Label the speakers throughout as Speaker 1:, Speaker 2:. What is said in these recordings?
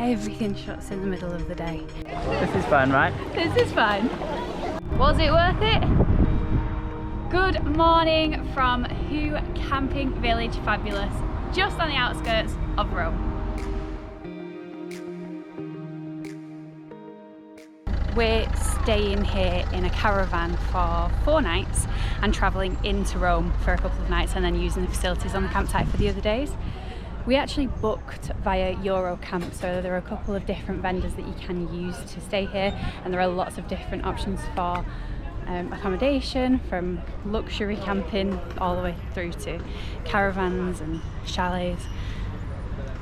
Speaker 1: everything shuts in the middle of the day.
Speaker 2: This is fun, right?
Speaker 1: This is fun. Was it worth it? Good morning from Who Camping Village Fabulous, just on the outskirts of Rome. We're staying here in a caravan for 4 nights and travelling into Rome for a couple of nights and then using the facilities on the campsite for the other days. We actually booked via Eurocamp, so there are a couple of different vendors that you can use to stay here, and there are lots of different options for accommodation, from luxury camping all the way through to caravans and chalets,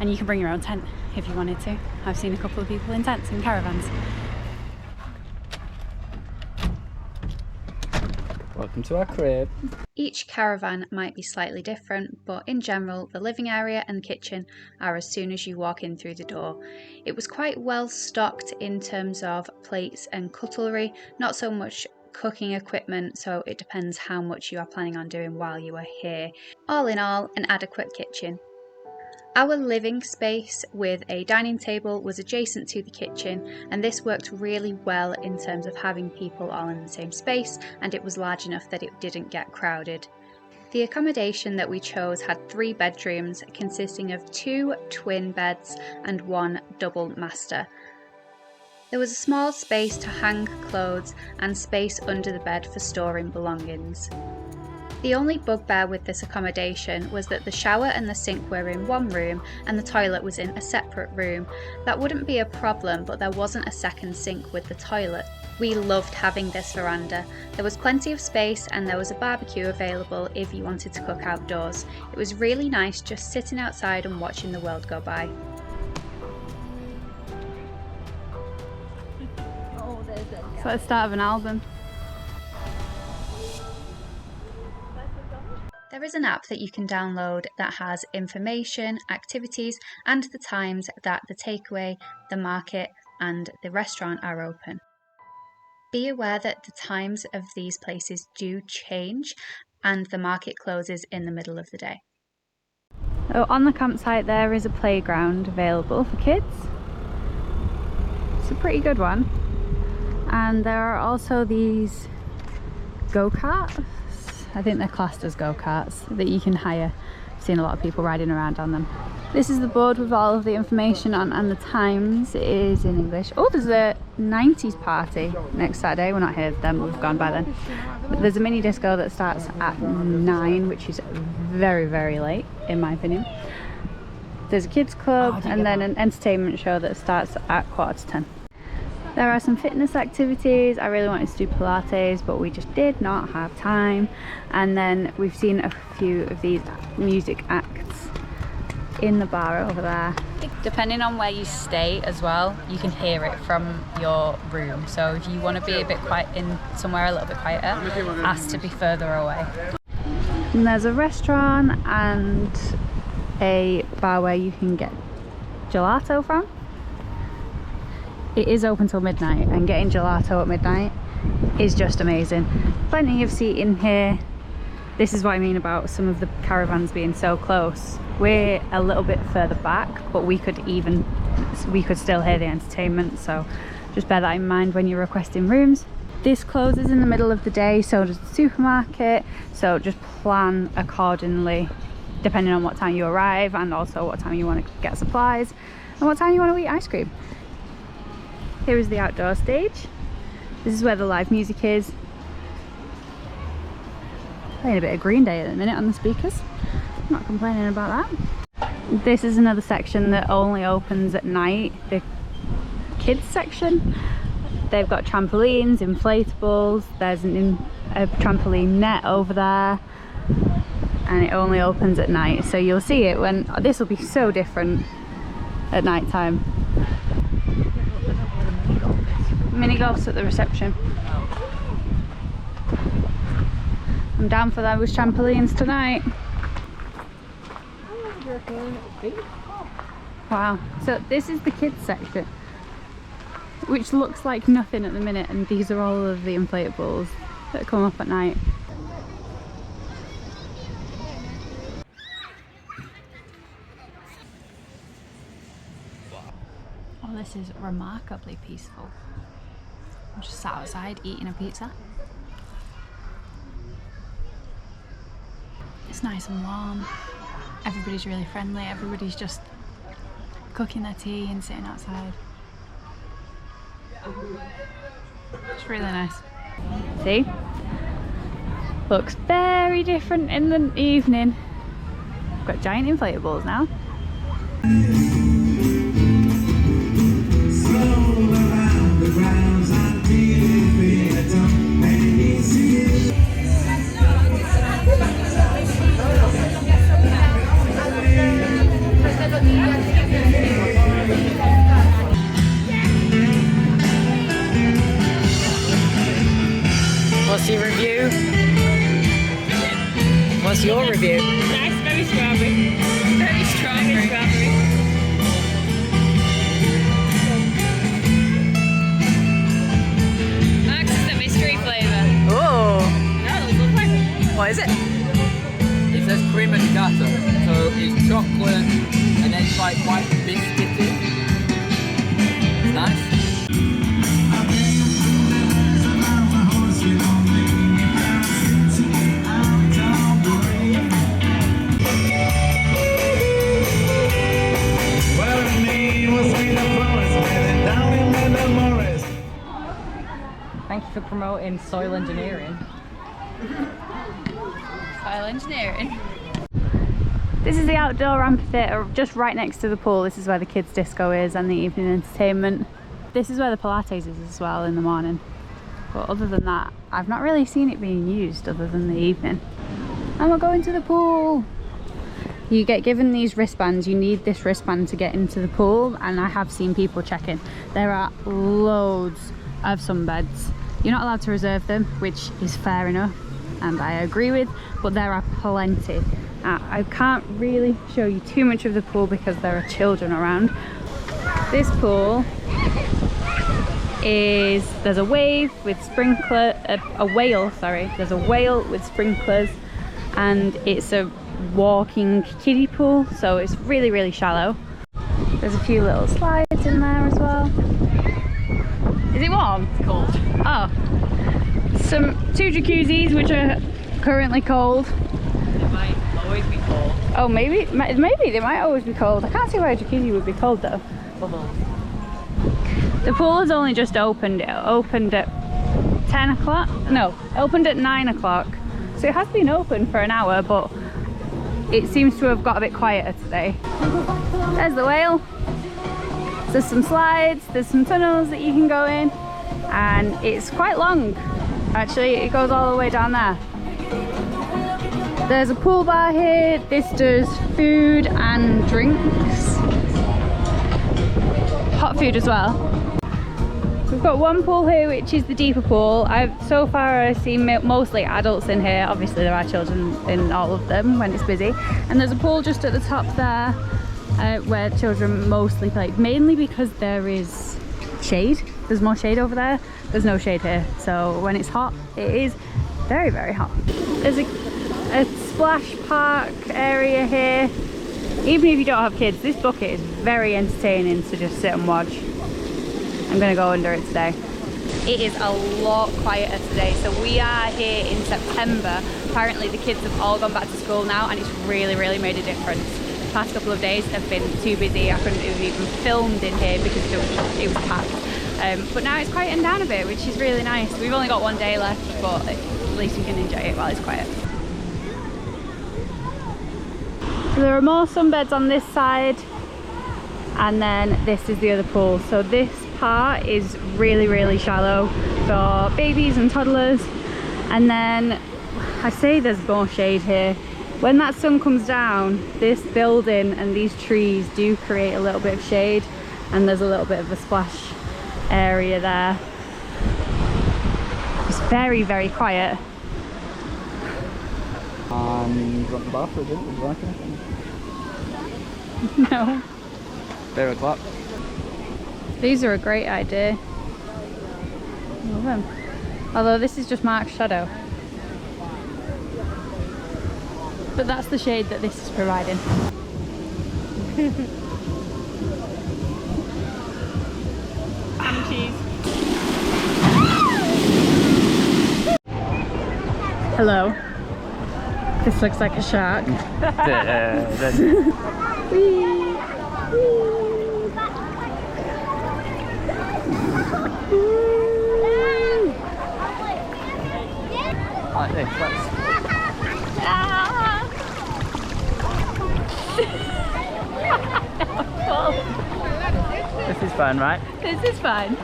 Speaker 1: and you can bring your own tent if you wanted to. I've seen a couple of people in tents and caravans.
Speaker 2: Welcome to our crib.
Speaker 1: Each caravan might be slightly different, but in general the living area and the kitchen are as soon as you walk in through the door. It was quite well stocked in terms of plates and cutlery, not so much cooking equipment, so it depends how much you are planning on doing while you are here. All in all, an adequate kitchen. Our living space with a dining table was adjacent to the kitchen, and this worked really well in terms of having people all in the same space, and it was large enough that it didn't get crowded. The accommodation that we chose had 3 bedrooms consisting of 2 twin beds and 1 double master. There was a small space to hang clothes and space under the bed for storing belongings. The only bugbear with this accommodation was that the shower and the sink were in one room and the toilet was in a separate room. That wouldn't be a problem, but there wasn't a second sink with the toilet. We loved having this veranda. There was plenty of space and there was a barbecue available if you wanted to cook outdoors. It was really nice just sitting outside and watching the world go by. It's like the start of an album. There is an app that you can download that has information, activities, and the times that the takeaway, the market, and the restaurant are open. Be aware that the times of these places do change and the market closes in the middle of the day. So on the campsite there is a playground available for kids. It's a pretty good one. And there are also these go-karts. I think they're classed as go-karts that you can hire. I've seen a lot of people riding around on them. This is the board with all of the information on, and the times is in English. Oh, there's a 90s party next Saturday. We're not here then, we've gone by then. But there's a mini disco that starts at 9, which is very, very late in my opinion. There's a kids club and then an entertainment show that starts at 9:45. There are some fitness activities. I really wanted to do Pilates, but we just did not have time. And then we've seen a few of these music acts in the bar over there. Depending on where you stay as well, you can hear it from your room. So if you want to be a bit quiet in somewhere a little bit quieter, ask to be further away. And there's a restaurant and a bar where you can get gelato from. It is open till midnight, and getting gelato at midnight is just amazing. Plenty of seating here. This is what I mean about some of the caravans being so close. We're a little bit further back, but we could still hear the entertainment, so just bear that in mind when you're requesting rooms. This closes in the middle of the day, so does the supermarket, so just plan accordingly depending on what time you arrive and also what time you want to get supplies and what time you want to eat ice cream. Here is the outdoor stage. This is where the live music is. Playing a bit of Green Day at the minute on the speakers. I'm not complaining about that. This is another section that only opens at night, the kids section. They've got trampolines, inflatables, there's a trampoline net over there, and it only opens at night. So you'll see it when, this will be so different at night time. Mini golf's at the reception. I'm down for those trampolines tonight. Wow, so this is the kids section, which looks like nothing at the minute, and these are all of the inflatables that come up at night. Oh, this is remarkably peaceful. I'm just sat outside eating a pizza. It's nice and warm. Everybody's really friendly. Everybody's just cooking their tea and sitting outside. It's really nice. See? Looks very different in the evening. We've got giant inflatables now.
Speaker 2: What's your review? What's your review?
Speaker 3: Nice, very strawberry. Very strawberry. Max is the mystery flavour.
Speaker 2: Oh!
Speaker 3: That looks lovely.
Speaker 2: What is it?
Speaker 4: It says cream and nata, so it's chocolate and then it's like quite biscuity. It's nice.
Speaker 2: Thank you for promoting soil engineering.
Speaker 1: Soil engineering. This is the outdoor amphitheatre just right next to the pool. This is where the kids' disco is and the evening entertainment. This is where the Pilates is as well in the morning. But other than that, I've not really seen it being used other than the evening. And we're going to the pool. You get given these wristbands. You need this wristband to get into the pool, and I have seen people checking. There are loads of sunbeds. You're not allowed to reserve them, which is fair enough, and I agree with, but there are plenty. I can't really show you too much of the pool because there are children around. This pool is, there's a wave with sprinkler, a whale, sorry. There's a whale with sprinklers, and it's a walking kiddie pool, so it's really, really shallow. There's a few little slides in there as well. Is it warm?
Speaker 2: It's cold.
Speaker 1: Oh. Two jacuzzis, which are currently cold.
Speaker 2: It might always be cold.
Speaker 1: Oh, maybe they might always be cold. I can't see why a jacuzzi would be cold though.
Speaker 2: Bubbles.
Speaker 1: The pool has only just opened. It opened at 10 o'clock? No, it opened at 9 o'clock. So it has been open for an hour, but it seems to have got a bit quieter today. There's the whale. There's some slides, there's some tunnels that you can go in, and it's quite long. Actually, it goes all the way down there. There's a pool bar here. This does food and drinks. Hot food as well. We've got one pool here, which is the deeper pool. So far I've seen mostly adults in here. Obviously there are children in all of them when it's busy. And there's a pool just at the top there where children mostly play, mainly because there is shade. There's more shade over there. There's no shade here. So when it's hot, it is very, very hot. There's a splash park area here. Even if you don't have kids, this bucket is very entertaining to just sit and watch. I'm gonna go under it today. It is a lot quieter today. So we are here in September. Apparently the kids have all gone back to school now, and it's really, really made a difference. The past couple of days have been too busy. I couldn't have even filmed in here because it was packed. But now it's quieting down a bit, which is really nice. We've only got one day left, but at least we can enjoy it while it's quiet. So there are more sunbeds on this side, and then this is the other pool. So this part is really, really shallow for babies and toddlers, and then I say there's more shade here. When that sun comes down, this building and these trees do create a little bit of shade, and there's a little bit of a splash area there. It's very, very quiet.
Speaker 4: You want the bathroom, didn't you? Would you like anything?
Speaker 1: No.
Speaker 4: Fair o'clock.
Speaker 1: These are a great idea. Love them. Although this is just Mark's shadow. But that's the shade that this is providing.
Speaker 3: cheese.
Speaker 5: Hello. This looks like a shark.
Speaker 4: Like this, This is fun, right?
Speaker 5: This is fun.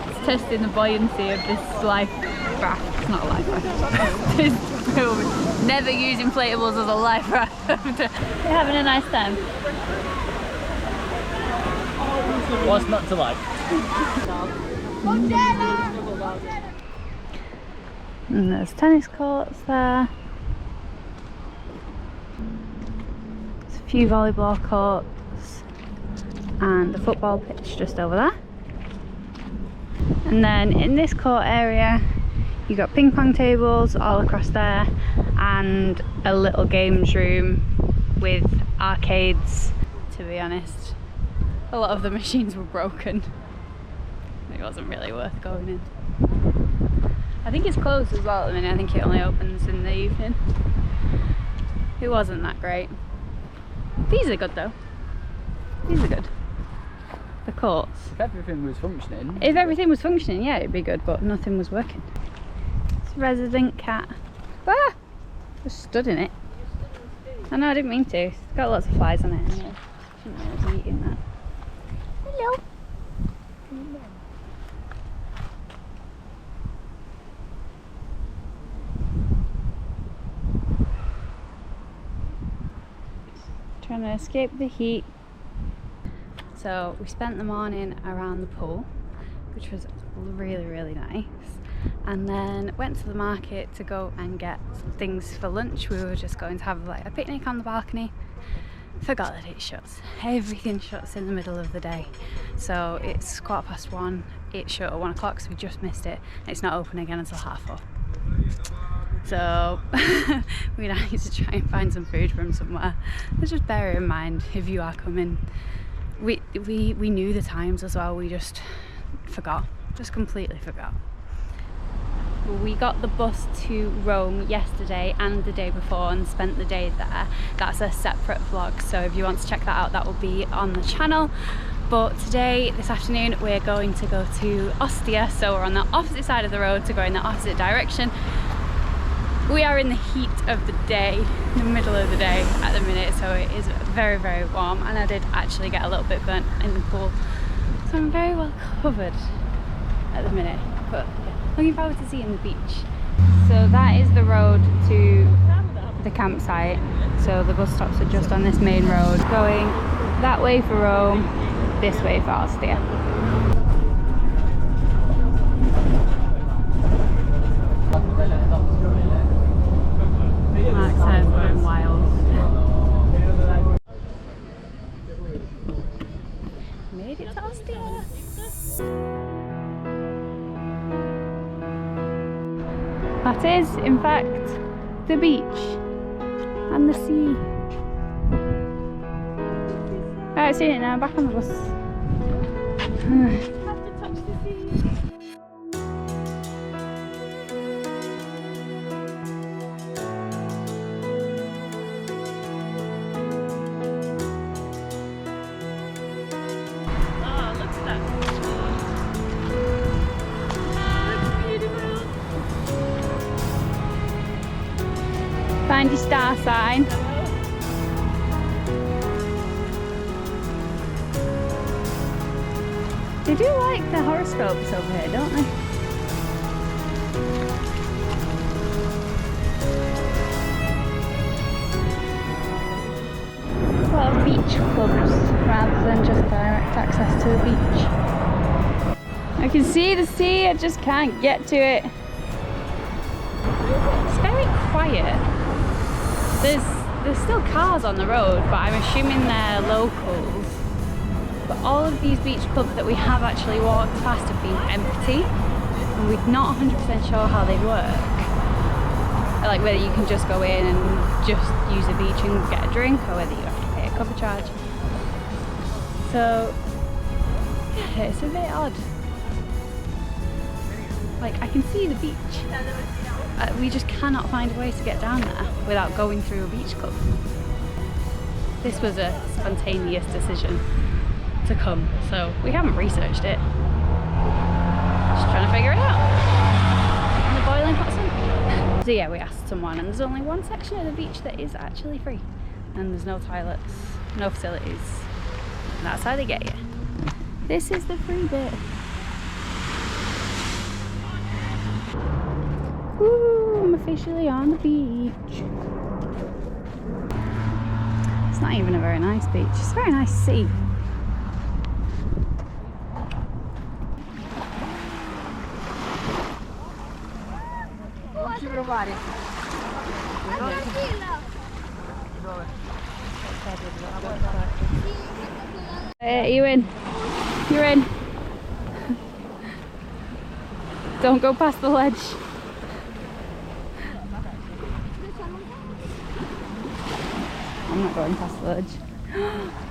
Speaker 5: It's testing the buoyancy of this life raft. It's not a life raft. Never use inflatables as a life raft. You're having a nice time.
Speaker 4: What's not to like?
Speaker 5: And there's tennis courts there. There's a few volleyball courts and a football pitch just over there. And then in this court area you've got ping pong tables all across there and a little games room with arcades. To be honest, a lot of the machines were broken. It wasn't really worth going in. I think it's closed as well at the minute. I think it only opens in the evening. It wasn't that great. These are good though. These are good. The courts.
Speaker 4: If everything was functioning.
Speaker 5: If everything was functioning, yeah, it'd be good, but nothing was working. It's a resident cat. Ah! Just stood in it. I know, I didn't mean to. It's got lots of flies on it anyway. I shouldn't know I was eating that. Hello. Trying to escape the heat. So we spent the morning around the pool, which was really, really nice, and then went to the market to go and get some things for lunch. We were just going to have like a picnic on the balcony. Forgot that it shuts. Everything shuts in the middle of the day. So it's 1:15. It shut at 1 o'clock, so we just missed it. It's not open again until 4:30. So we now need to try and find some food from somewhere. But just bear in mind if you are coming. We knew the times as well, we just forgot. Just completely forgot. We got the bus to Rome yesterday and the day before and spent the day there. That's a separate vlog, so if you want to check that out, that will be on the channel. But today, this afternoon, we're going to go to Ostia, so we're on the opposite side of the road to go in the opposite direction. We are in the heat of the day, the middle of the day at the minute, so it is very, very warm, and I did actually get a little bit burnt in the pool. So I'm very well covered at the minute, but looking forward to seeing the beach. So that is the road to the campsite. So the bus stops are just on this main road, going that way for Rome, this way for Ostia. Mark's hair's going wild. Made it to Ostia. That is, in fact, the beach and the sea. I've seen it now, back on the bus. Have to touch the sea. Oh, look at that. Find your star sign. They do like the horoscopes over here, don't they? A lot of beach clubs rather than just direct access to the beach. I can see the sea, I just can't get to it. It's very quiet. There's still cars on the road, but I'm assuming they're locals. But all of these beach clubs that we have actually walked past have been empty, and we're not 100% sure how they work. Like whether you can just go in and just use a beach and get a drink, or whether you have to pay a cover charge. So Yeah, it's a bit odd. Like, I can see the beach. We just cannot find a way to get down there without going through a beach club. This was a spontaneous decision to come, so we haven't researched it. Just trying to figure it out. In the boiling hot sun. So yeah, we asked someone, and there's only one section of the beach that is actually free. And there's no toilets, no facilities. And that's how they get you. This is the free bit. Woo, I'm officially on the beach. It's not even a very nice beach, it's a very nice sea. You in? You're in. Don't go past the ledge. I'm not going past the ledge.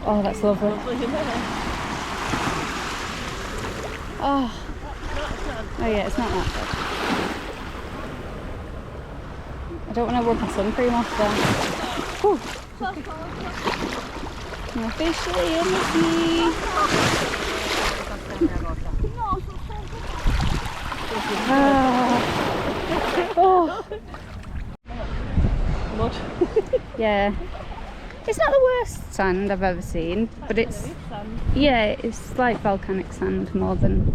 Speaker 5: Oh, that's lovely. Oh. Oh yeah, it's not that bad. I don't want to rub my sun cream off there. Whew. I'm officially in the sea. Oh. Yeah. It's not the worst sand I've ever seen, but it's, yeah, it's like volcanic sand more than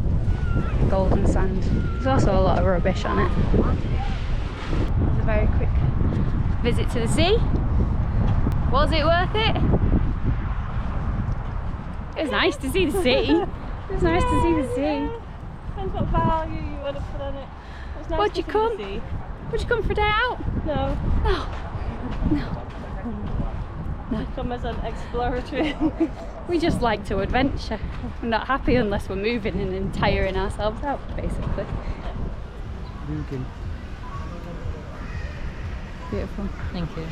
Speaker 5: golden sand. There's also a lot of rubbish on it. It's a very quick visit to the sea. Was it worth it? It was nice to see the sea. It was nice to see the sea.
Speaker 6: Depends what value you want to put on it. It's nice.
Speaker 5: Would you come? Would you come for a day out?
Speaker 6: No.
Speaker 5: No. No.
Speaker 6: No. Come as an exploratory.
Speaker 5: We just like to adventure. We're not happy unless we're moving and tiring ourselves out, basically. Beautiful.
Speaker 2: Thank you.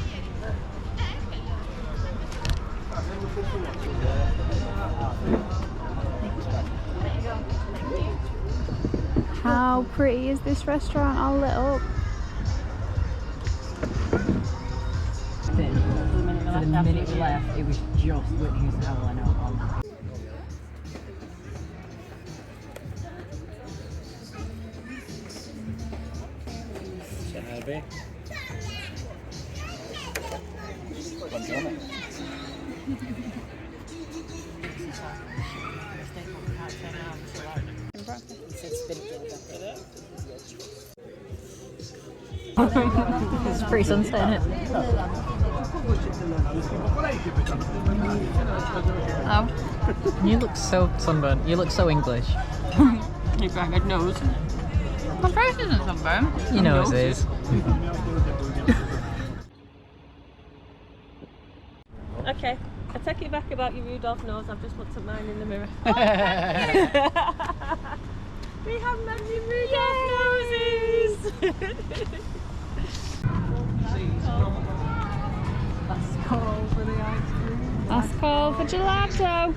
Speaker 5: How pretty is this restaurant all lit up?
Speaker 2: For the minute we left, it was just Whitney's howling out on. It's pretty sunset, isn't it?
Speaker 3: Oh.
Speaker 2: You look so sunburned. You look so English.
Speaker 3: You've got a good nose. My face isn't sunburned.
Speaker 2: Your nose is.
Speaker 6: Okay, I take it back about your Rudolph nose. I've just looked at mine in the mirror. We have many Rudolph noses!
Speaker 2: Last call for the ice cream.
Speaker 5: Last call for gelato.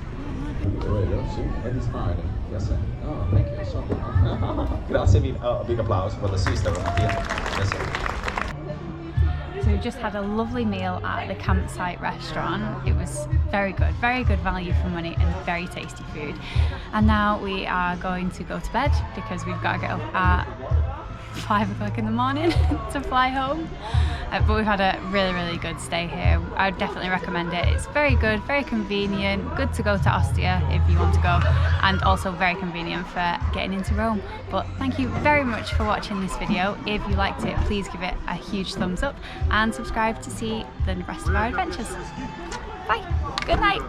Speaker 7: Oh, thank you so much. Grazie mille. A big applause for the sister right here. Yes, sir.
Speaker 5: So we've just had a lovely meal at the campsite restaurant. It was very good value for money and very tasty food. And now we are going to go to bed because we've got to get up at 5 o'clock in the morning to fly home. But we've had a really good stay here. I would definitely recommend it. It's very good, very convenient, good to go to Ostia if you want to go, and also very convenient for getting into Rome. But thank you very much for watching this video. If you liked it, please give it a huge thumbs up and subscribe to see the rest of our adventures. Bye, good night.